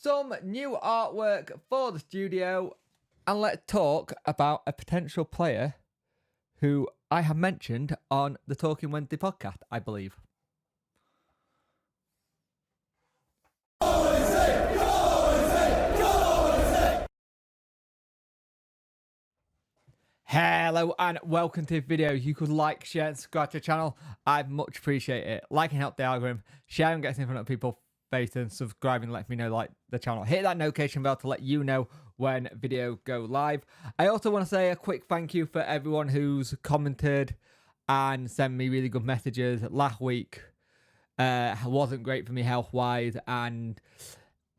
some new artwork for the studio, and let's talk about a potential player who I have mentioned on the Talking Wednesday podcast, I believe. Hello and welcome to the video. You could like, share and subscribe to the channel. I'd much appreciate it. Liking help the algorithm, sharing gets in front of people face, and subscribing lets me know like the channel. Hit that notification bell to let you know when video go live. I also want to say a quick thank you for everyone who's commented and sent me really good messages. Last week wasn't great for me health wise, and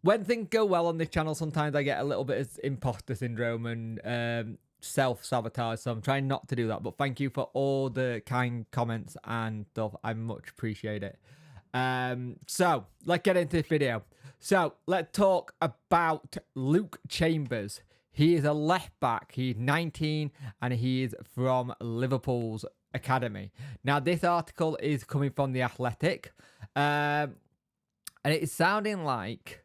when things go well on this channel, sometimes I get a little bit of imposter syndrome and self-sabotage, so I'm trying not to do that. But thank you for all the kind comments and stuff. I much appreciate it. So let's get into this video. So let's talk about Luke Chambers. He is a left back. He's 19 and he is from Liverpool's academy. Now this article is coming from The Athletic, and it's sounding like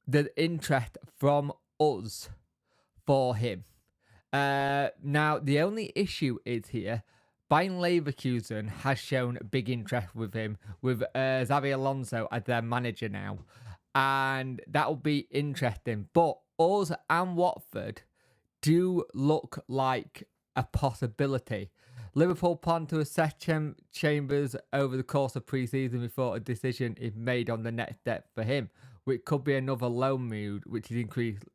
the interest from us for him. Now the only issue is here, Bayern Leverkusen has shown big interest with him, with Xabi Alonso as their manager now, and that will be interesting. But us and Watford do look like a possibility. Liverpool plan to assess Chambers over the course of pre-season before a decision is made on the next step for him, which could be another loan move, which is increased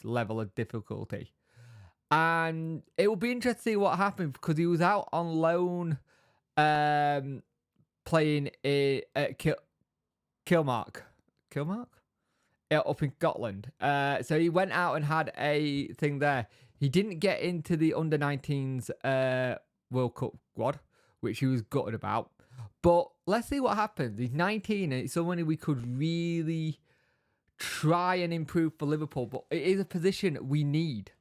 level of difficulty. And it will be interesting to see what happens, because he was out on loan playing at Kilmark? Yeah, up in Scotland. So he went out and had a thing there. He didn't get into the under-19s World Cup squad, which he was gutted about. But let's see what happens. He's 19 and it's someone we could really try and improve for Liverpool. But it is a position we need.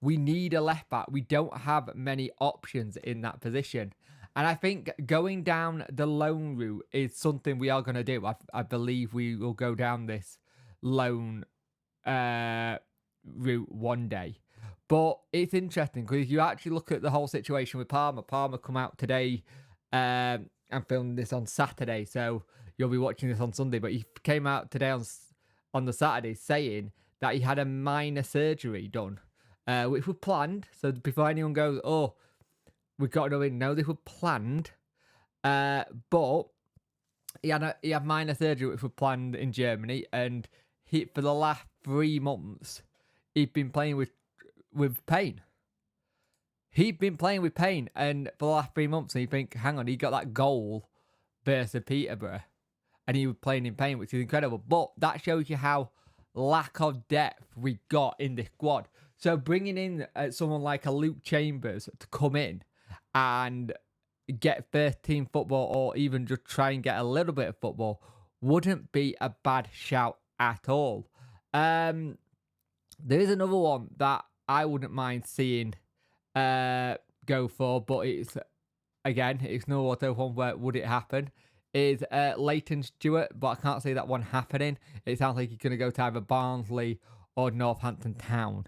We need a left back. We don't have many options in that position. And I think going down the loan route is something we are going to do. I believe we will go down this loan route one day. But it's interesting because if you actually look at the whole situation with Palmer come out today and filmed this on Saturday. So you'll be watching this on Sunday. But he came out today on the Saturday saying that he had a minor surgery done. Which were planned. So before anyone goes, oh, we've got to know in. No, they were planned. But he had minor surgery which were planned in Germany, and for the last 3 months he'd been playing with pain. He'd been playing with pain, and for the last 3 months, and you think, hang on, he got that goal versus Peterborough, and he was playing in pain, which is incredible. But that shows you how lack of depth we got in this squad. So bringing in someone like a Luke Chambers to come in and get first team football, or even just try and get a little bit of football, wouldn't be a bad shout at all. There is another one that I wouldn't mind seeing go for, but it's no auto one where would it happen. Is Leighton Stewart, but I can't see that one happening. It sounds like he's going to go to either Barnsley or Northampton Town.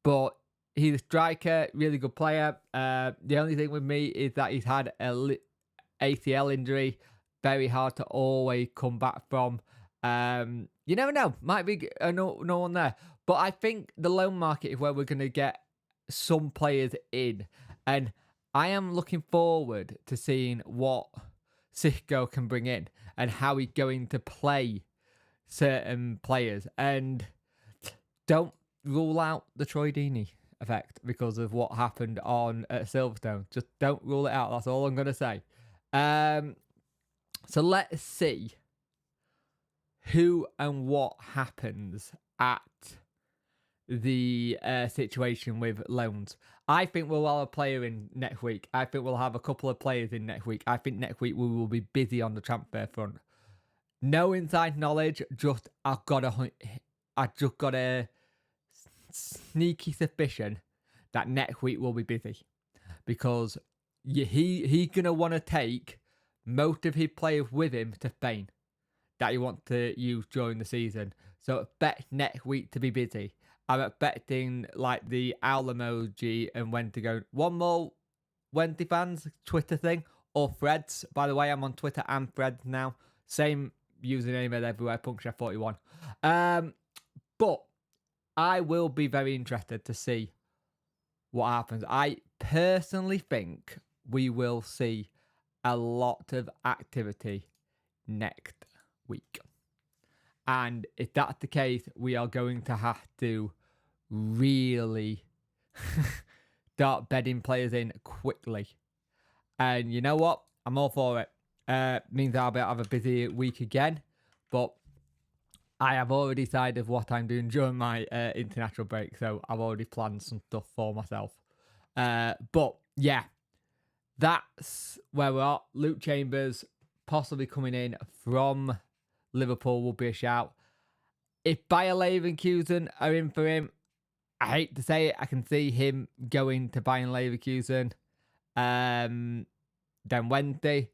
But he's a striker, really good player. The only thing with me is that he's had a ACL injury, very hard to always come back from. You never know, might be no one there. But I think the loan market is where we're going to get some players in. And I am looking forward to seeing what Sisco can bring in and how he's going to play certain players. And don't rule out the Troy Deeney effect because of what happened on Silverstone. Just don't rule it out. That's all I'm going to say. So let's see who and what happens at the situation with loans. I think we'll have a player in next week. I think we'll have a couple of players in next week. I think next week we will be busy on the transfer front. No inside knowledge. I've just got a sneaky suspicion that next week will be busy, because he's gonna want to take most of his players with him to Spain. that you want to use during the season. So I expect next week to be busy. I'm expecting like the owl emoji and when to go. One more Wendy fans Twitter thing or threads. By the way, I'm on Twitter and threads now. Same username as everywhere, Puncture41. But I will be very interested to see what happens. I personally think we will see a lot of activity next week. And if that's the case, we are going to have to really start bedding players in quickly. And you know what? I'm all for it. Means I'll have a busy week again. But I have already decided what I'm doing during my international break. So I've already planned some stuff for myself. But yeah, that's where we're at. Luke Chambers possibly coming in from Liverpool will be a shout. If Bayer Leverkusen are in for him, I hate to say it, I can see him going to Bayern Leverkusen then Wednesday.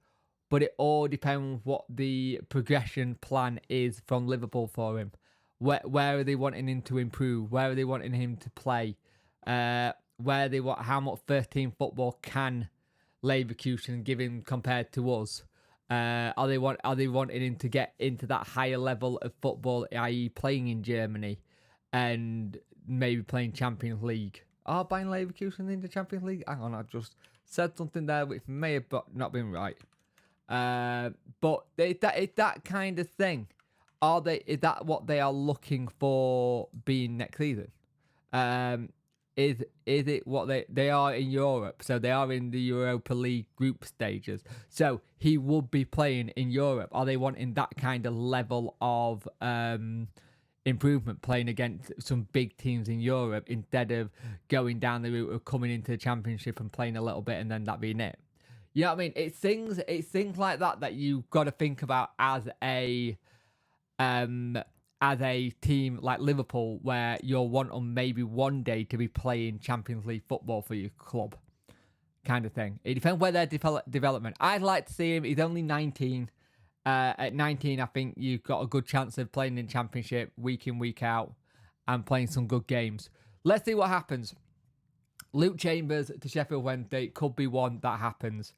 But it all depends what the progression plan is from Liverpool for him. Where are they wanting him to improve? Where are they wanting him to play? Where they want how much first team football can Leverkusen give him compared to us? Are they wanting him to get into that higher level of football, i.e., playing in Germany and maybe playing Champions League? Are Bayern Leverkusen in the Champions League? Hang on, I just said something there which may have not been right. But it's that kind of thing. Is that what they are looking for being next season? Is it what they are in Europe? So they are in the Europa League group stages. So he would be playing in Europe. Are they wanting that kind of level of improvement, playing against some big teams in Europe instead of going down the route of coming into the Championship and playing a little bit and then that being it? You know what I mean? It's things like that you've got to think about as a team like Liverpool, where you'll want them maybe one day to be playing Champions League football for your club, kind of thing. It depends where their development. I'd like to see him. He's only 19. At 19, I think you've got a good chance of playing in Championship week in, week out, and playing some good games. Let's see what happens. Luke Chambers to Sheffield Wednesday could be one that happens,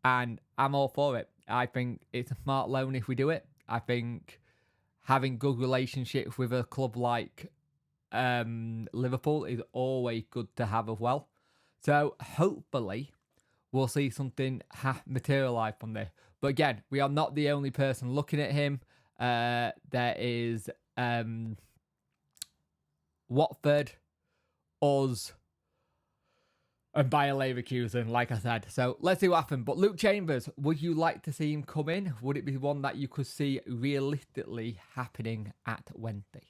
and I'm all for it. I think it's a smart loan if we do it. I think having good relationships with a club like Liverpool is always good to have as well. So hopefully we'll see something materialise from this. But again, we are not the only person looking at him. There is Watford, us, and Bayer Leverkusen, like I said. So let's see what happens. But Luke Chambers, would you like to see him come in? Would it be one that you could see realistically happening at Wednesday?